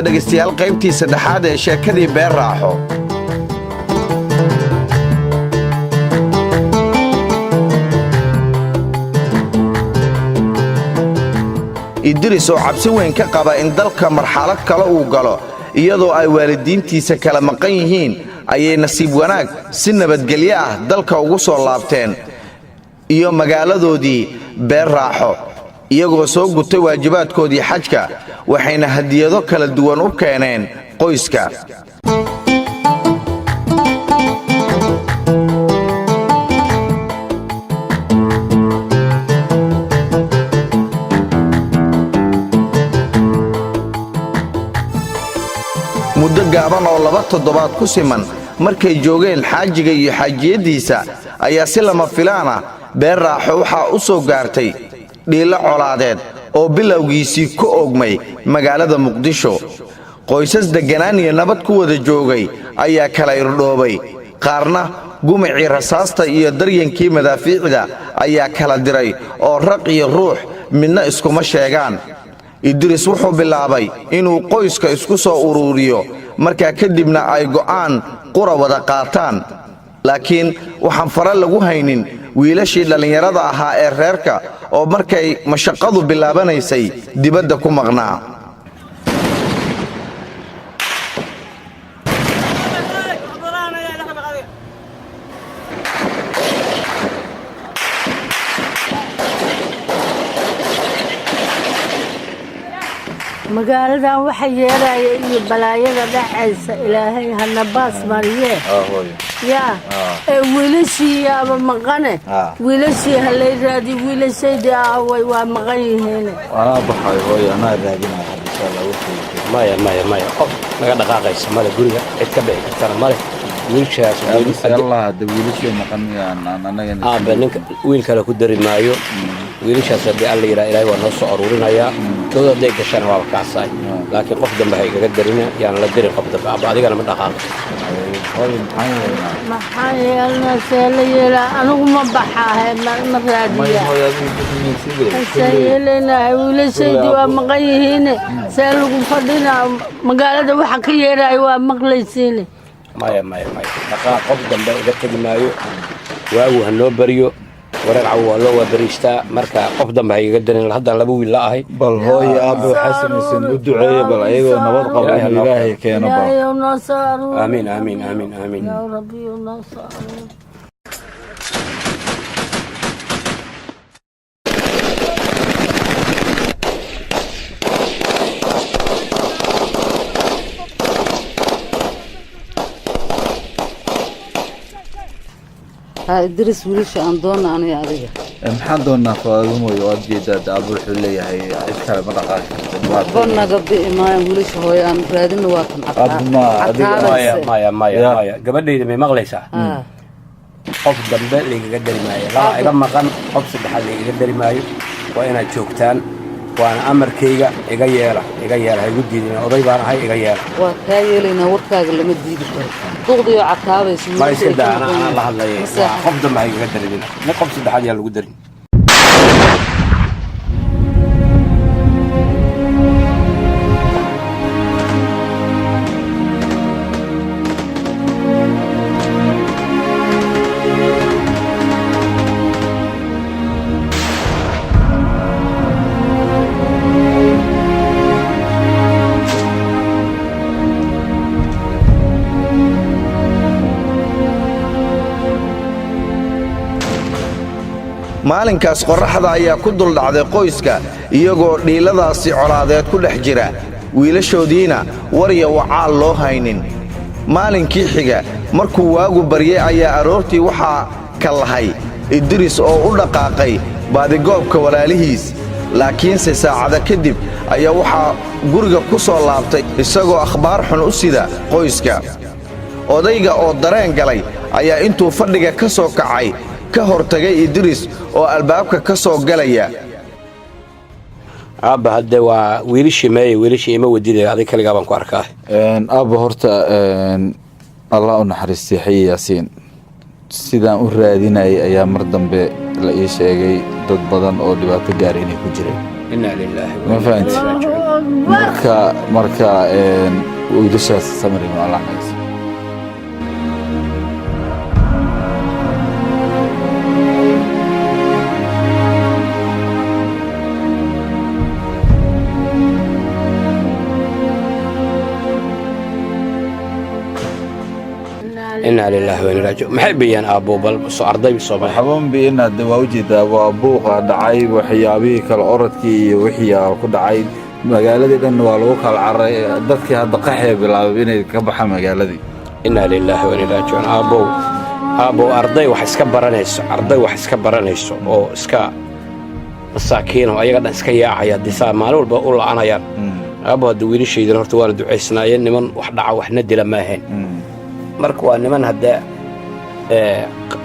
dhegaystayaal qaybtii saddexaad ee sheekadii Beer Raaxo. Idris oo cabsi weyn ka qaba in dalka marxalad kale uu galo iyadoo ay waalidiintiisa kala maqan yihiin ayay nasiib wanaag si nabadgelyo ah dalka ugu soo laabteen iyo magaaladoodii Beer Raaxo iyagoo soo gutay waajibaadkoodii xajka waxayna hadiyado kala duwan u keeneen qoyska. muddo gaaban oo 2 toddobaad ku siman markay joogeen xaajiga iyo xaajiyadiisa ayaa si lama filaan ah Beer Raaxo waxa u soo gaartay dhiilo colaadeed oo bilowgiisii ku oogmay magaalada Muqdisho. qoysas deganaan iyo nabad ku wada joogay ayaa kala irdhoobay, qaarna gumicii rasaasta iyo daryankii madaafiicda ayaa kala diray oo raq iyo ruux midna iskuma sheegaan. Idris wuxuu bilaabay inuu qoyska isku soo ururiyo markaa kadibna ay go'aan qura wada qaataan, laakiin waxaan fara lagu haynin wiilashii dhalinyarada ahaa ee reerka oo markay mashaqadu bilaabanaysay dibadda ku maqnaa. magaaladan waxa yeeraya iyo balaayada dhacaysa ilaahay hana baas mariye ya wiilashii ama maqane wiilashii halay raadi wiilashayda way waa maqan yihiin ana baxay hooyo ana raadinaa insha Allah maya qof naga dhaqaaqaysa mala guriga cid ka bixi karta mala wiilshaas Allah hada wiilashii maqan anaga ninka wiil kale ku dari maayo wiilashaas hadii alla yiraahdo ilaahay waa noo soo aruurinaya dooda day gashan waa kaasay laakiin qof dambe ay kaga darina yaan la dirin qof dambe adigana ma dhaqaaqo maxaa yeelna seelayela anigu ma baxaahay ma raadiya seelayna wiilashaydu waa maqan yihiin see lagu fadhina magaalada waxa ka yeeray waa maqlaysiin maya dhaqaaq qof dambe iga tagi maayo waagu hanoo bariyo wareer caw loo wadarista marka qof dambe ay iga darin hadda laba wiil la ahay bal hooyo abu xasanaysan u duceeyo bal ayagoo nabad qabo ilaahay keeno bal amiin ya rabbi nasar Idris wiilasha aan doona aniga adiga maxaan doonaa faadumo iyo adjeedada abu xuleeyahay cid kale ma dhaqaaqo banaga biimaan wiilasha hooyo aan raadina waa kan maya gabadhayda may maqlaysaa qof dambe liiga dari maayo laba iga maqan qof saddexaad liiga dari maayo waa inaad joogtaan waana amarkayga iga yeela hay ugu diidina oday baan ahay iga yeela waa kaa yeelayna warkaaga lama diidi karo duqdiyo caqaabayso ma iska daana la hadlayay qof dambe ay iga darin qof saddexaad yaa lagu darin maalinkaas qorraxda ayaa ku dul dhacday qoyska iyagoo dhiiladaasi colaadeed ku dhex jira wiilashoodiina warya wacaal loo haynin. maalinkii xiga markuu waagu baryay ayaa aroortii waxaa ka lahay Idris oo u dhaqaaqay baadigoobka walaalihiis, laakiinse saacada kadib ayaa waxaa guriga ku soo laabtay isagoo akhbaar xun u sida qoyska. odayga oo dareen galay ayaa intuu fadhiga ka soo kacay ka hortagay Idris oo albaabka ka soo galaya. abba hadda waa wiilashii ima wadiday adig kaliya baan ku arkaa abba horta Allah u naxariistay Xayi Yaasiin sidaan u raadinay ayaa mar dambe la ii sheegay dad badan oo dhibaato gaar inay ku jireen inna lillahi ma fahanti marka wiilashaas samrin Allah naxariisto. إنا لله وإنا راجعون محب بيان أبو بل أرضي بالصباح حبون بإن الدواوجي دا وابوق دعاي وحيابي كالأردكي وحيا كل دعاي مقالدي لأن والوك العري ضدك هذا قحي بالعابين كبحة مقالدي. إنا لله وإنا راجعون أبو أرضي وحس كبرانيس أرضي وحس كبرانيس أو إسكا مساكين وأيضا إسكا ياعي الدساء مالول بقول أنا يا أبو دويري شيء ده هرتوار دعيسنا ين من وحدع وحندي لما هين marka waa niman hadda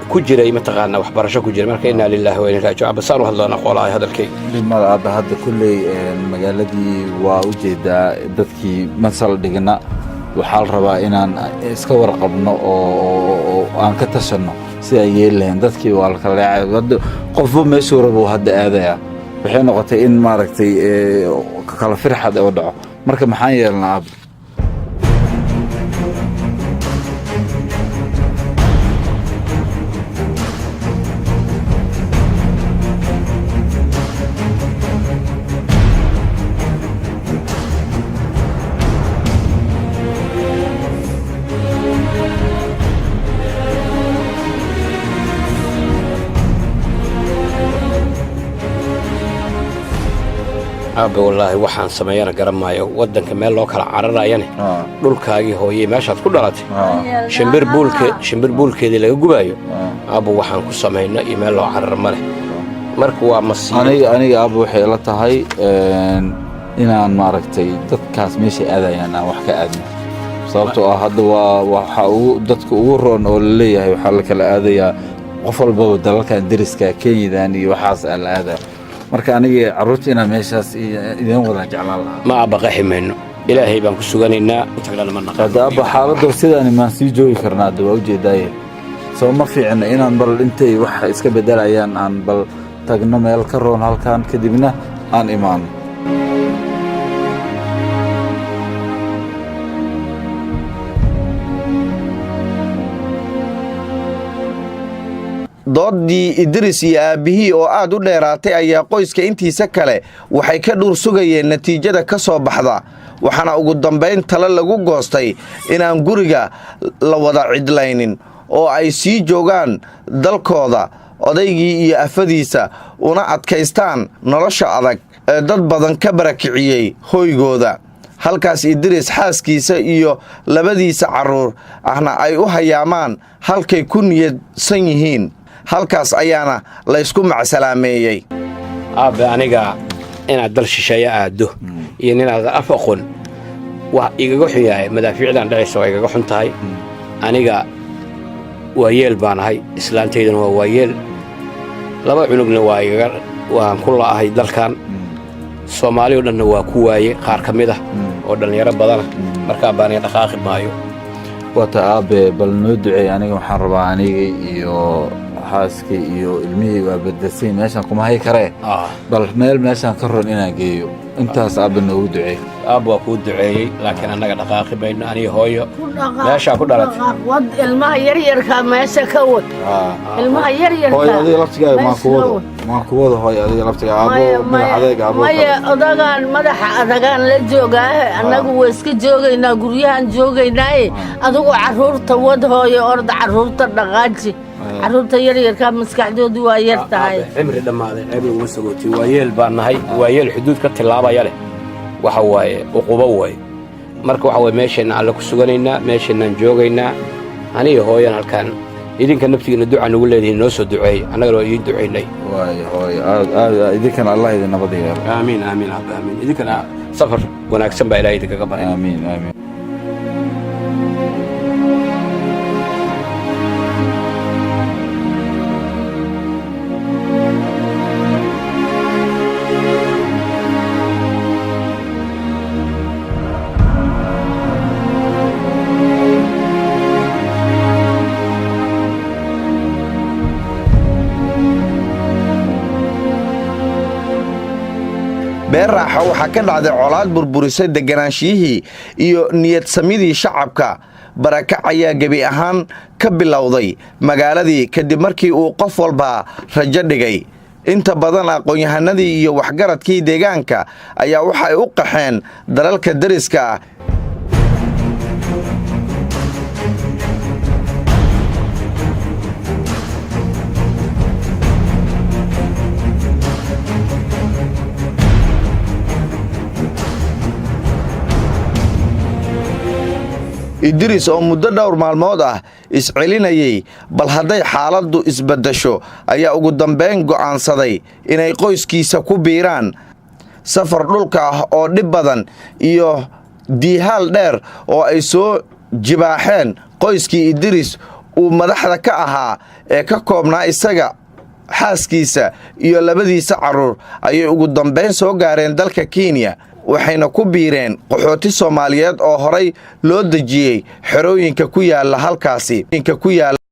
ku jiray mataqaana waxbarasho ku jiray marka inna lillahi wa inna ilaihi raaji'uun basaan hadlana qolay hadalkay limada aad hadda kulay magaaladii waa u jeedaa dadkii masal dhigna waxa la rabaa inaan iska warqabno oo aan ka tashano si ay yeeleen dadkii waa la kala qofba meeshuu rabo hadda aadaya waxay noqotay in maaragtay kala firxad oo dhaco marka maxaan yeelnaa أبي والله وحن سمينا قرمايو ودن كمال لو كلا عررا يعني دولكاغي هويه ماشاد ku dhalatay shimbir buulkeedii laga gubayo abo waxaan ku sameeynaa email loo carar male marka waa masiibo aniga abo waxay la tahay inaan maaragtay dadkaas meesha aadayaan aan wax ka aadno sababtoo ah hadda waxa uu dadku ugu roon oo leeyahay waxa la kala aadayaa qof walba dalalkan deriska Keenyadan iyo waxaas la aadaa marka aniga caruurtina meeshaas idin wada jeclaan lahaa ma abaqaxi meeno ilaahay baan ku suganeynaa intagala ma naqaan hada xaaladda sidaan ma sii joogi karnaa daba u jeedaay soo ma fiicna inaan bal intay wax iska bedelayaan aan bal tagno meel ka roon halkaan kadibna aan imaan doodii Idris iyo aabihii oo aad u dheeraatay ayaa qoyska intiisa kale waxay ka dhuur sugayeen natiijada ka soo baxda waxaana ugu dambeyn talo lagu goostay inaan guriga la wada cidlaynin oo ay sii joogaan dalkooda odaygii iyo afadiisa una adkaystaan nolosha adag ee dad badan ka barakiciyey hoygooda halkaas Idris xaaskiisa iyo labadiisa caruur ahna ay u hayaamaan halkay ku niyadsan yihiin halkaas ayaana la isku macsalaameeyay aabe aniga inaad dal shisheeye aado iyo inaad af aqoon wax igaga xuyahay madaafiicdan dhacayso igaga xun tahay aniga waa yeel baan ahay islaanteydana waa yeel laba cunugna waan ku laahay dalkan Soomaaliya dhanna waa ku waaye qaar kamid ah oo dhalinyaro badan marka baan dhaqaaqi maayo wata aabe bal noo duceey aniga waxaan rabaa aniga iyo xaaska iyo ilmihii waa badasay meeshan kuma hay karee bal meel meeshan ka roon inaan geeyo intaas aabe noogu duceey aabe waa ku duceeyay laakiin anaga dhaqaaqi bayna aniga hooyo meesha ku dhalatay wad ilmaha yaryarka meesha ka wad ilmaha yaryarka hooyo adiga laftigaaga ma ku wada hooyo adiga laftigaaga aabe madaxadeega aabe maya odagaan madaxa adagaan la joogaa anagu way iska joogaynaa guryahan joogaynaa adigu caruurta wad hooyo orda caruurta dhaqaaji caruurta yaryarka maskaxdoodu waa yar tahay cimri dhamaaday cimri uma sagootay waa yeel baan nahay waa yeel xuduud ka tilaabaya leh waxa waaye uquba way marka waxa way meeshana alla ku suganaynaa meeshana joogaynaa aniga hooyan halkan idinka naftiina duca nagu leedahay noo soo duceey anaga waa idin duceynay hooyo idinkana Allah idin nabad yeelo aamin aamin aamin idinkana safar wanaagsan baa Ilaahay idinkaga baray aamin aamin beer raaxo waxaa ka dhacday colaad burburisay degganaanshiyihii iyo niyadsamidii shacabka. barakac ayaa gebi ahaan ka bilowday magaaladii kadib markii uu qof walba rajo dhigay. inta badan aqoon-yahanadii iyo waxgaradkii deegaanka ayaa waxay u qaxeen dalalka dariska ah. Idris oo muddo dhowr maalmood ah iscelinayay bal hadday xaaladdu isbedesho ayaa ugu dambeyn go'aansaday inay qoyskiisa ku biiraan safar dhulka ah oo dhib badan iyo diihaal dheer oo ay soo jibaaxeen qoyskii Idris uu madaxda ka ahaa ee ka koobnaa isaga xaaskiisa iyo labadiisa carruur ayay ugu dambeyn soo gaareen dalka Kenya. waxayna ku biireen qaxooti Soomaaliyeed oo horay loo dejiyay xerooyinka ku yaala halkaasi.